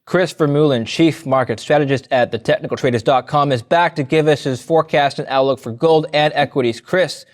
Chris Vermeulen, Chief Market Strategist at thetechnicaltraders.com, is back to give us his forecast and outlook for gold and equities. Chris,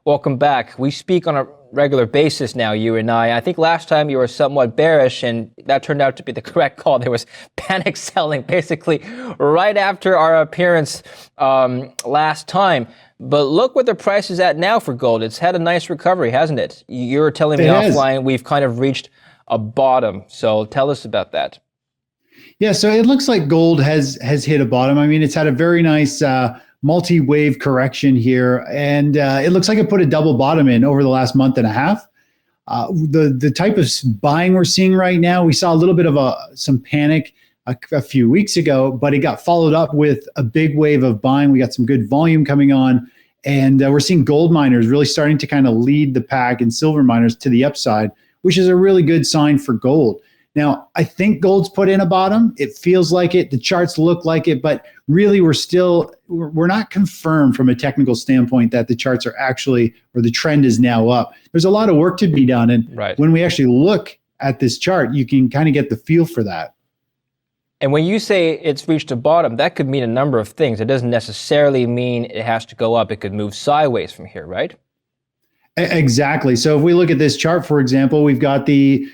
welcome back. We speak on a regular basis now, you and I. I think last time you were somewhat bearish, and that turned out to be the correct call. There was panic selling basically right after our appearance last time. But look what the price is at now for gold. It's had a nice recovery, hasn't it? You were telling me offline we've kind of reached a bottom. So tell us about that. Yeah, so it looks like gold has hit a bottom. I mean, it's had a very nice multi-wave correction here, and it looks like it put a double bottom in over the last month and a half. The type of buying we're seeing right now, we saw a little bit of some panic a few weeks ago, but it got followed up with a big wave of buying. We got some good volume coming on, and we're seeing gold miners really starting to kind of lead the pack and silver miners to the upside, which is a really good sign for gold. Now, I think gold's put in a bottom. It feels like it. The charts look like it, but really we're not confirmed from a technical standpoint that the charts are actually, or the trend is now up. There's a lot of work to be done. And when we actually look at this chart, you can kind of get the feel for that. And when you say it's reached a bottom, that could mean a number of things. It doesn't necessarily mean it has to go up. It could move sideways from here, right? Exactly. So if we look at this chart, for example, we've got the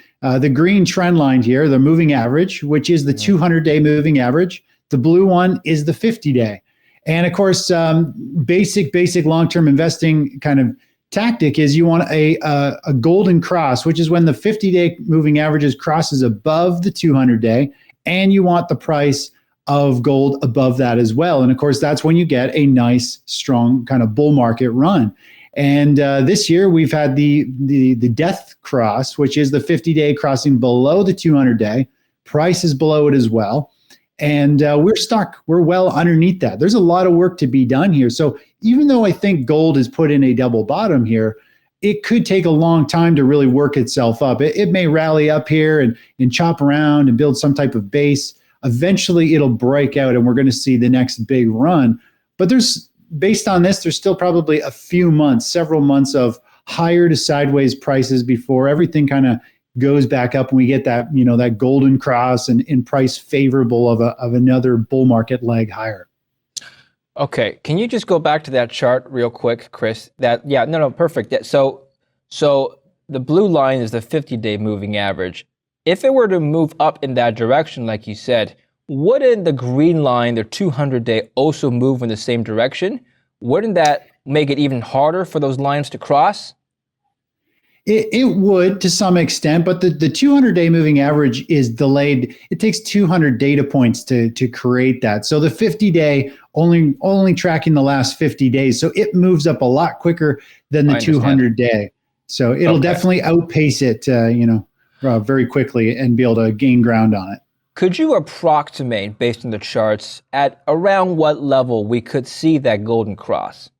green trend line here, the moving average, which is the 200-day moving average. The blue one is the 50-day. And of course, basic long-term investing kind of tactic is you want a golden cross, which is when the 50-day moving averages crosses above the 200-day, and you want the price of gold above that as well. And of course, that's when you get a nice, strong kind of bull market run. And this year we've had the death cross, which is the 50-day crossing below the 200-day. Price is below it as well. And we're stuck. We're well underneath that. There's a lot of work to be done here. So even though I think gold is put in a double bottom here, it could take a long time to really work itself up. It may rally up here and chop around and build some type of base. Eventually it'll break out and we're going to see the next big run. But based on this, there's still probably a few months, several months of higher to sideways prices before everything kind of goes back up and we get that, that golden cross and in price favorable of another bull market leg higher. Okay, can you just go back to that chart real quick, Chris? Perfect. So the blue line is the 50-day moving average. If it were to move up in that direction, like you said, wouldn't the green line, the 200-day, also move in the same direction? Wouldn't that make it even harder for those lines to cross? It would to some extent, but the 200-day moving average is delayed. It takes 200 data points to create that. So the 50-day only tracking the last 50 days. So it moves up a lot quicker than the 200-day. So it'll definitely outpace it, very quickly and be able to gain ground on it. Could you approximate, based on the charts, at around what level we could see that golden cross?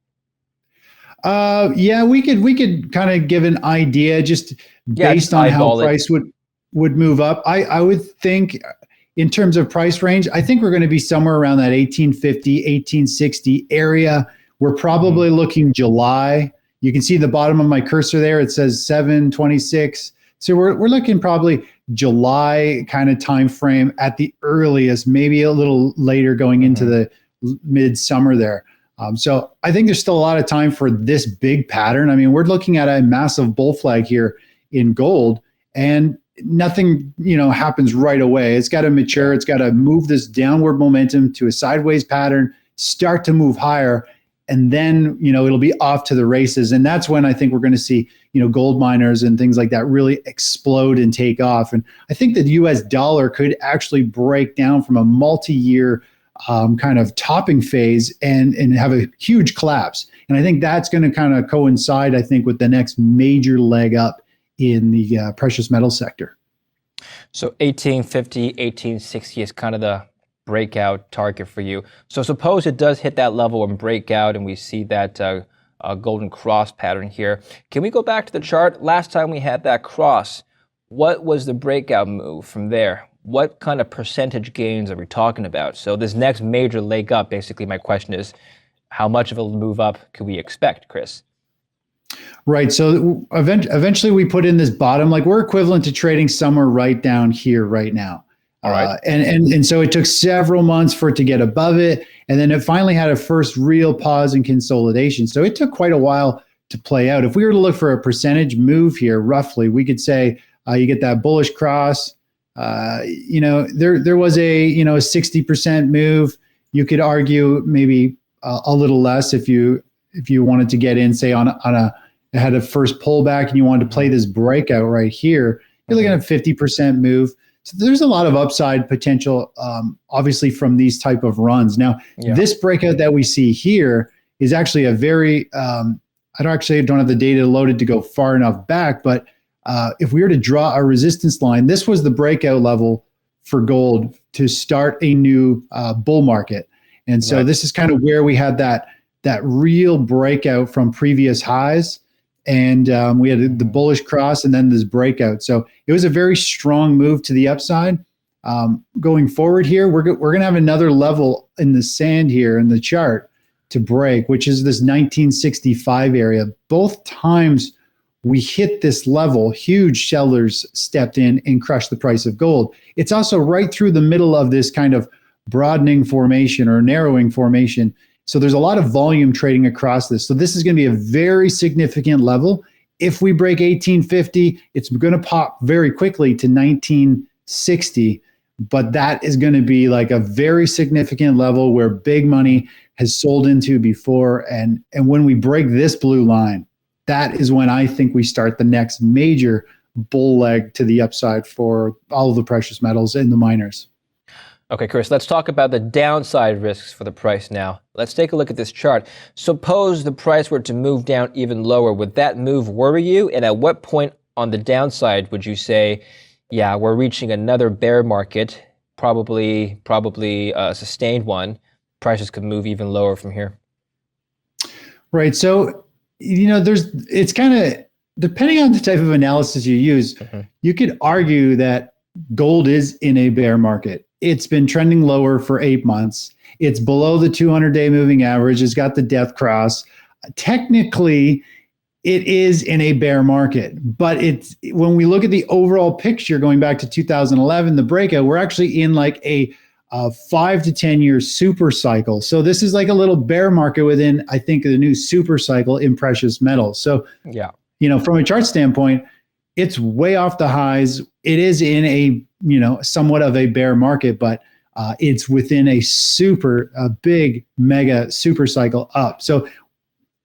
We could kind of give an idea just based on how price would move up. I would think in terms of price range, I think we're going to be somewhere around that 1850, 1860 area. We're probably looking July. You can see the bottom of my cursor there. It says 726. So we're looking probably July kind of time frame at the earliest, maybe a little later going into the midsummer there. So I think there's still a lot of time for this big pattern. I mean, we're looking at a massive bull flag here in gold, and nothing, happens right away. It's got to mature. It's got to move this downward momentum to a sideways pattern, start to move higher, and then, it'll be off to the races. And that's when I think we're going to see, gold miners and things like that really explode and take off. And I think the US dollar could actually break down from a multi-year kind of topping phase and have a huge collapse. And I think that's going to kind of coincide, I think, with the next major leg up in the precious metal sector. So 1850, 1860 is kind of the breakout target for you. So suppose it does hit that level and break out and we see that golden cross pattern here. Can we go back to the chart? Last time we had that cross, what was the breakout move from there? What kind of percentage gains are we talking about? So this next major leg up, basically my question is, how much of a move up could we expect, Chris? Right. So eventually we put in this bottom, like we're equivalent to trading somewhere right down here right now. All right. And so it took several months for it to get above it. And then it finally had a first real pause and consolidation. So it took quite a while to play out. If we were to look for a percentage move here, roughly, we could say you get that bullish cross. There was a 60% move. You could argue maybe a little less if you wanted to get in, say on a had a first pullback and you wanted to play this breakout right here. You're looking at a 50% move. So there's a lot of upside potential, obviously, from these type of runs. Now, this breakout that we see here is actually a very, I don't have the data loaded to go far enough back, but if we were to draw a resistance line, this was the breakout level for gold to start a new bull market. And so this is kind of where we had that real breakout from previous highs. And we had the bullish cross and then this breakout. So it was a very strong move to the upside. Going forward here, we're going to have another level in the sand here in the chart to break, which is this 1965 area. Both times we hit this level, huge sellers stepped in and crushed the price of gold. It's also right through the middle of this kind of broadening formation or narrowing formation. So there's a lot of volume trading across this. So this is going to be a very significant level. If we break 1850, it's going to pop very quickly to 1960, but that is going to be like a very significant level where big money has sold into before. And when we break this blue line, that is when I think we start the next major bull leg to the upside for all of the precious metals and the miners. Okay, Chris, let's talk about the downside risks for the price now. Let's take a look at this chart. Suppose the price were to move down even lower. Would that move worry you? And at what point on the downside would you say, yeah, we're reaching another bear market, probably a sustained one. Prices could move even lower from here. Right. So, it's kind of, depending on the type of analysis you use, you could argue that gold is in a bear market. It's been trending lower for 8 months. It's below the 200-day moving average. It's got the death cross. Technically, it is in a bear market, but when we look at the overall picture going back to 2011, the breakout, we're actually in like a 5 to 10 year super cycle. So this is like a little bear market within, I think, the new super cycle in precious metals. So, from a chart standpoint, it's way off the highs. It is in a, somewhat of a bear market, but it's within a big mega super cycle up. So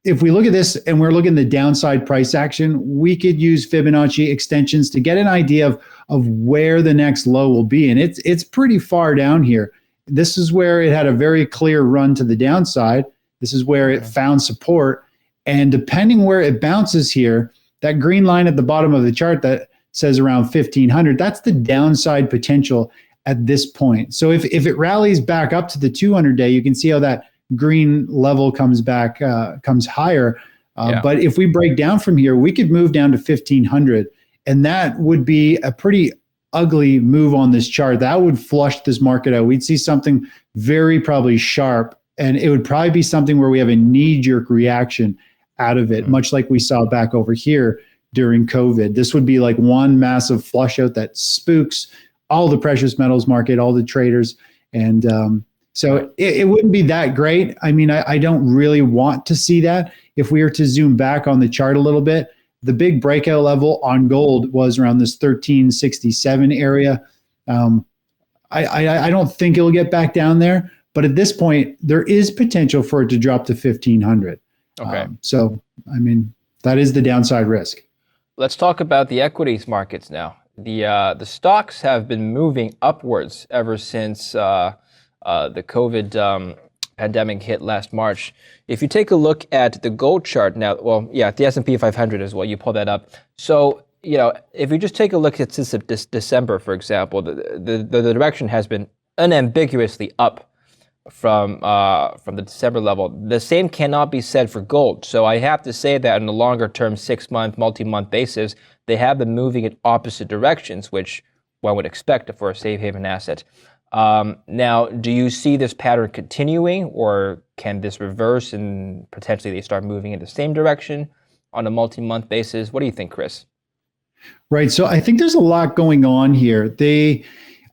if we look at this and we're looking at the downside price action, we could use Fibonacci extensions to get an idea of where the next low will be. And it's pretty far down here. This is where it had a very clear run to the downside. This is where it found support. And depending where it bounces here, that green line at the bottom of the chart that says around 1500, that's the downside potential at this point. So if it rallies back up to the 200-day, you can see how that green level comes back, comes higher. But if we break down from here, we could move down to 1500, and that would be a pretty ugly move on this chart. That would flush this market out. We'd see something very probably sharp, and it would probably be something where we have a knee-jerk reaction out of it, much like we saw back over here during COVID. This would be like one massive flush out that spooks all the precious metals market, all the traders. And so it wouldn't be that great. I mean, I don't really want to see that. If we were to zoom back on the chart a little bit, the big breakout level on gold was around this 1367 area. I don't think it'll get back down there, but at this point, there is potential for it to drop to 1500. Okay. So, I mean, that is the downside risk. Let's talk about the equities markets now. The stocks have been moving upwards ever since the COVID pandemic hit last March. If you take a look at the gold chart now, the S&P 500 as well, you pull that up. So, if you just take a look at this December, for example, the direction has been unambiguously up from the December level. The same cannot be said for gold. So I have to say that in the longer term, 6-month, multi-month basis, they have been moving in opposite directions, which one would expect for a safe haven asset. Now, do you see this pattern continuing, or can this reverse and potentially they start moving in the same direction on a multi-month basis? What do you think, Chris? Right. So I think there's a lot going on here.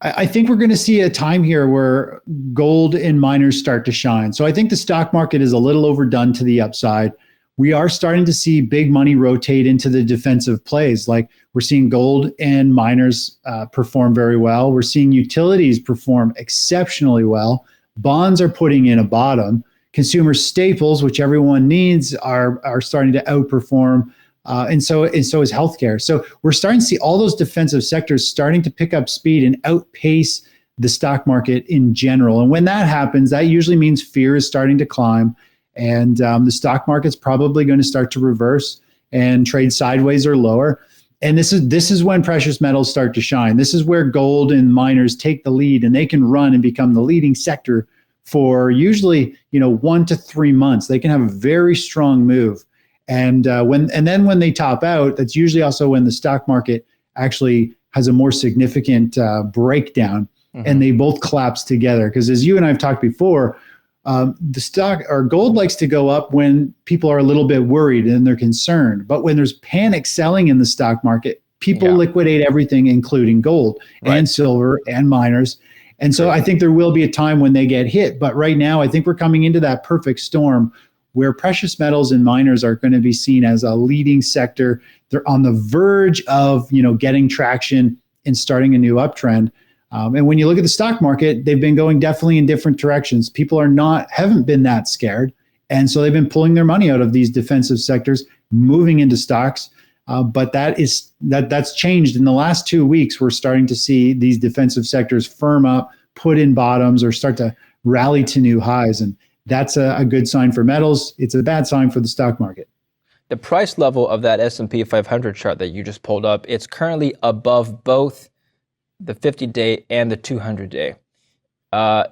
I think we're going to see a time here where gold and miners start to shine. So I think the stock market is a little overdone to the upside. We are starting to see big money rotate into the defensive plays. Like we're seeing gold and miners perform very well. We're seeing utilities perform exceptionally well. Bonds are putting in a bottom. Consumer staples, which everyone needs, are starting to outperform. And so is healthcare. So we're starting to see all those defensive sectors starting to pick up speed and outpace the stock market in general. And when that happens, that usually means fear is starting to climb, and the stock market's probably going to start to reverse and trade sideways or lower. And this is when precious metals start to shine. This is where gold and miners take the lead, and they can run and become the leading sector for usually 1 to 3 months. They can have a very strong move. And then when they top out, that's usually also when the stock market actually has a more significant breakdown, and they both collapse together. Because as you and I have talked before, the stock or gold likes to go up when people are a little bit worried and they're concerned. But when there's panic selling in the stock market, people liquidate everything, including gold and silver and miners. And so I think there will be a time when they get hit. But right now, I think we're coming into that perfect storm where precious metals and miners are going to be seen as a leading sector. They're on the verge of, getting traction and starting a new uptrend. And when you look at the stock market, they've been going definitely in different directions. People haven't been that scared. And so they've been pulling their money out of these defensive sectors, moving into stocks. But that's changed in the last 2 weeks. We're starting to see these defensive sectors firm up, put in bottoms, or start to rally to new highs. And that's a good sign for metals. It's a bad sign for the stock market. The price level of that S&P 500 chart that you just pulled up, it's currently above both the 50-day and the 200-day.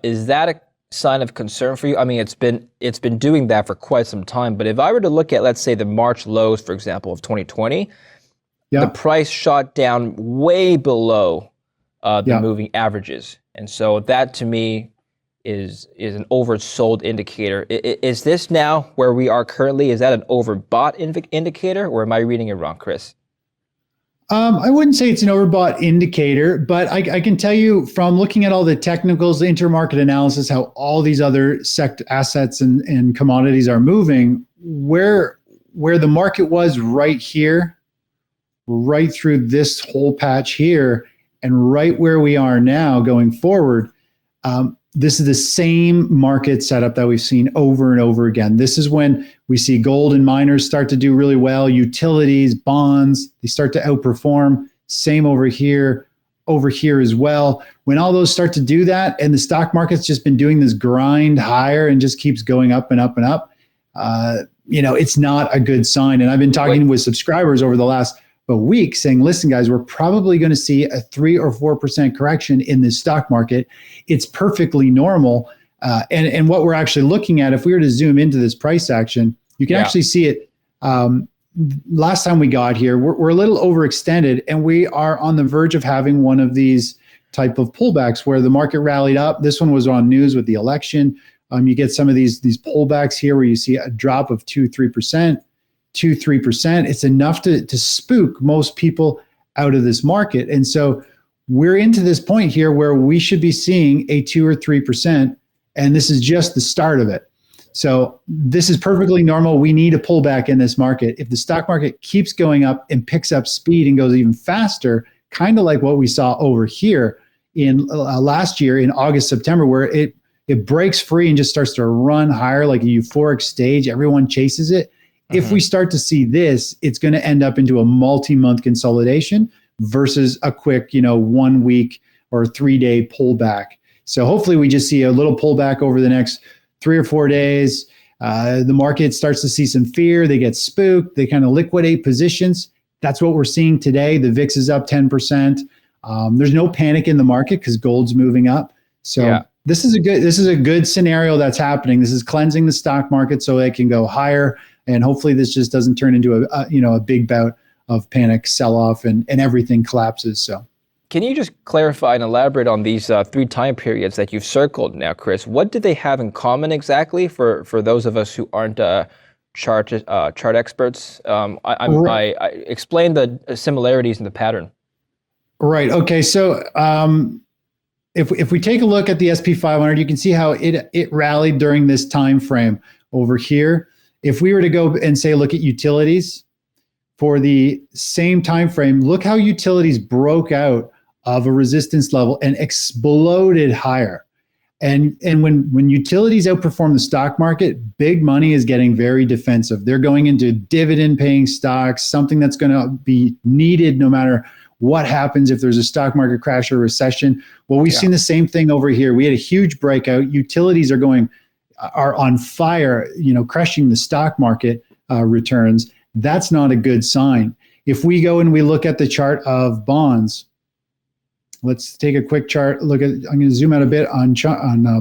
Is that a sign of concern for you? I mean, it's been doing that for quite some time. But if I were to look at, let's say, the March lows, for example, of 2020, the price shot down way below the moving averages. And so that, to me, is an oversold indicator. Is this now where we are currently? Is that an overbought indicator, or am I reading it wrong, Chris? I wouldn't say it's an overbought indicator, but I can tell you from looking at all the technicals, the intermarket analysis, how all these other assets and commodities are moving, where the market was right here, right through this whole patch here, and right where we are now going forward. This is the same market setup that we've seen over and over again. This is when we see gold and miners start to do really well, utilities, bonds, they start to outperform. Same over here as well. When all those start to do that, and the stock market's just been doing this grind higher and just keeps going up and up and up, it's not a good sign. And I've been talking with subscribers over the last week saying, listen, guys, we're probably going to see a 3 or 4% correction in this stock market. It's perfectly normal. And what we're actually looking at, if we were to zoom into this price action, you can actually see it. Last time we got here, we're a little overextended, and we are on the verge of having one of these type of pullbacks where the market rallied up. This one was on news with the election. You get some of these pullbacks here where you see a drop of 2-3%. It's enough to spook most people out of this market. And so we're into this point here where we should be seeing a 2 or 3%, and this is just the start of it. So this is perfectly normal. We need a pullback in this market. If the stock market keeps going up and picks up speed and goes even faster, kind of like what we saw over here in last year in August, September, where it breaks free and just starts to run higher like a euphoric stage, everyone chases it. If we start to see this, it's going to end up into a multi-month consolidation versus a quick, 1 week or 3-day pullback. So hopefully we just see a little pullback over the next 3 or 4 days. The market starts to see some fear. They get spooked. They kind of liquidate positions. That's what we're seeing today. The VIX is up 10%. There's no panic in the market because gold's moving up. So this is a good scenario that's happening. This is cleansing the stock market so it can go higher. And hopefully this just doesn't turn into a big bout of panic sell-off and everything collapses. So, can you just clarify and elaborate on these 3 time periods that you've circled now, Chris? What do they have in common exactly for those of us who aren't chart experts? I explain the similarities in the pattern. Right. Okay. So if we take a look at the SP 500, you can see how it rallied during this time frame over here. If we were to go and say look at utilities for the same time frame, look how utilities broke out of a resistance level and exploded higher. And when utilities outperform the stock market, big money is getting very defensive. They're going into dividend paying stocks, something that's going to be needed no matter what happens if there's a stock market crash or recession. Well, we've seen the same thing over here. We had a huge breakout. Utilities are on fire, crushing the stock market returns. That's not a good sign. If we go and we look at the chart of bonds, let's take a quick chart. I'm going to zoom out a bit on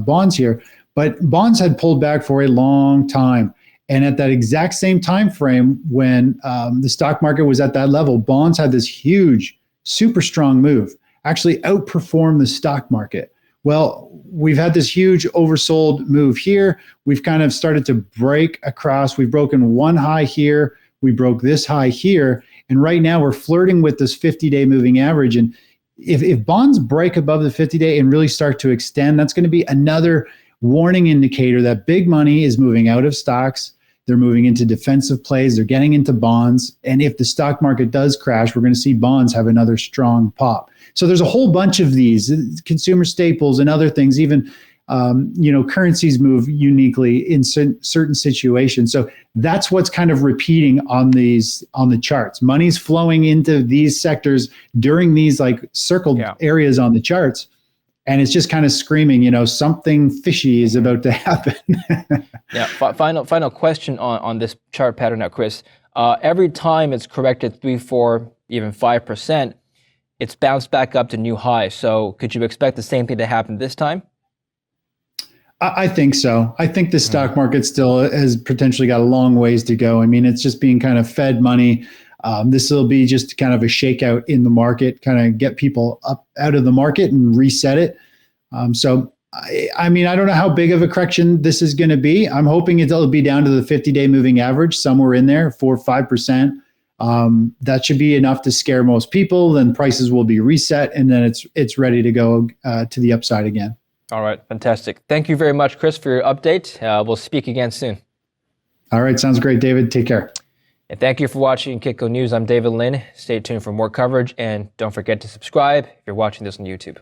bonds here, but bonds had pulled back for a long time. And at that exact same time frame when the stock market was at that level, bonds had this huge, super strong move, actually outperformed the stock market. Well, we've had this huge oversold move here. We've kind of started to break across. We've broken one high here. We broke this high here. And right now we're flirting with this 50-day moving average. And if bonds break above the 50-day and really start to extend, that's going to be another warning indicator that big money is moving out of stocks. They're moving into defensive plays. They're getting into bonds. And if the stock market does crash, we're going to see bonds have another strong pop. So there's a whole bunch of these consumer staples and other things, even currencies move uniquely in certain situations. So that's what's kind of repeating on the charts. Money's flowing into these sectors during these like circled areas on the charts. And it's just kind of screaming, something fishy is about to happen. Final question on this chart pattern now, Chris. Every time it's corrected 3, 4, even 5%, it's bounced back up to new highs. So could you expect the same thing to happen this time? I think so. I think the stock market still has potentially got a long ways to go. I mean, it's just being kind of fed money. This will be just kind of a shakeout in the market, kind of get people up out of the market and reset it. So, I mean, I don't know how big of a correction this is going to be. I'm hoping it'll be down to the 50-day moving average, somewhere in there, 4 or 5%. That should be enough to scare most people. Then prices will be reset, and then it's ready to go to the upside again. All right, fantastic. Thank you very much, Chris, for your update. We'll speak again soon. All right, sounds great, David. Take care. And thank you for watching Kitco News. I'm David Lin. Stay tuned for more coverage, and don't forget to subscribe if you're watching this on YouTube.